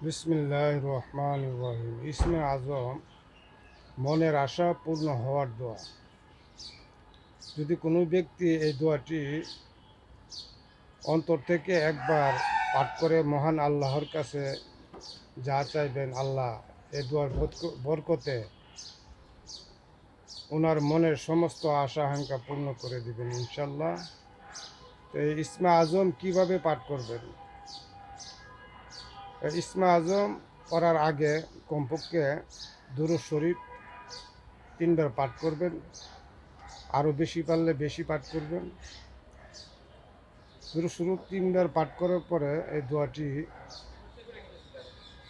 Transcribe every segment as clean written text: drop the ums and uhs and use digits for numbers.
বিসমিল্লাহির রহমানির রহিম। ইসমে আজম মনের আশা পূর্ণ হওয়ার দোয়া। যদি কোনো ব্যক্তি এই দোয়াটি অন্তর থেকে একবার পাঠ করে মহান আল্লাহর কাছে যা চাইবেন, আল্লাহ এই দোয়ার বরকতে ওনার মনের সমস্ত আশা আকাঙ্ক্ষা পূর্ণ করে দিবেন ইনশাল্লাহ। তো এই ইসমে আজম কীভাবে পাঠ করবেন? ইসমে আজম করার আগে কমপক্ষে দুরূদ শরীফ 3বার পাঠ করবেন, আরও বেশি পারলে বেশি পাঠ করবেন। দুরূদ শরীফ 3বার পাঠ করার পরে এই দোয়াটি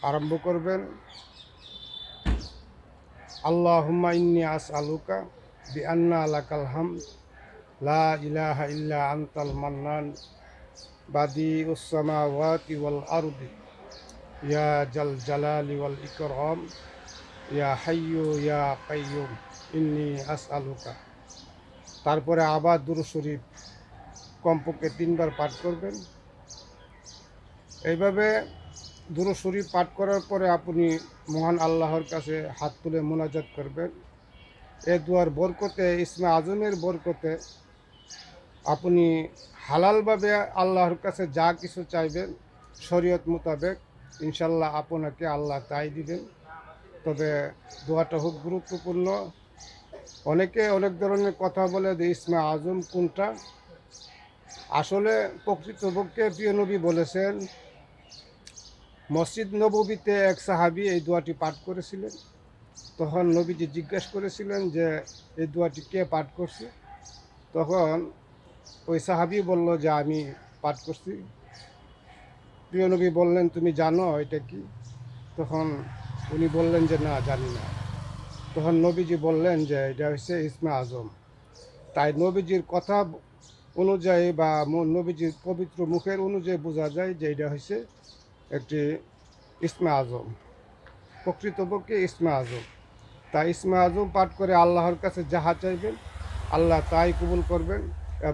আরম্ভ করবেন। আল্লাহুম্মা ইন্নী আসআলুকা বিআন্না লাকাল হামদ লা ইলাহা ইল্লা আনতাল মান্নান বাদিউস সামাওয়াতি ওয়াল আরদি ইয়া জাল জালালি ওয়াল ইকরাম ইয়া হাইয়্যু ইয়া কাইয়্যুম ইন্নী আসআলুকা। তারপরে আবার দুরূদ শরীফ কমপক্ষে 3বার পাঠ করবেন। এইভাবে দুরূদ শরীফ পাঠ করার পরে আপনি মহান আল্লাহর কাছে হাত তুলে মোনাজাত করবেন। এ দোয়ার বরকতে, ইসমে আজমের বরকতে আপনি হালালভাবে আল্লাহর কাছে যা কিছু চাইবেন শরীয়ত মোতাবেক ইনশাল্লাহ আপনাকে আল্লাহ তাই দিবেন। তবে দোয়াটা খুব গুরুত্বপূর্ণ। অনেকে অনেক ধরনের কথা বলে যে ইসমে আজম কোনটা। আসলে প্রকৃতপক্ষে প্রিয় নবী বলেছেন, মসজিদ নববীতে এক সাহাবী এই দোয়াটি পাঠ করেছিলেন। তখন নবীজি জিজ্ঞেস করেছিলেন যে এই দোয়াটি কে পাঠ করছে? তখন ওই সাহাবী বলল যে আমি পাঠ করছি। প্রিয় নবী বললেন, তুমি জানো এটা কি? তখন উনি বললেন যে না, জানি না। তখন নবীজি বললেন যে এটা হচ্ছে ইসমে আজম। তাই নবীজির কথা অনুযায়ী বা নবীজির পবিত্র মুখের অনুযায়ী বোঝা যায় যে এটা হচ্ছে একটি ইসমে আজম, প্রকৃতপক্ষে ইসমে আজম। তাই ইসমে আজম পাঠ করে আল্লাহর কাছে যাহা চাইবেন আল্লাহ তাই কবুল করবেন।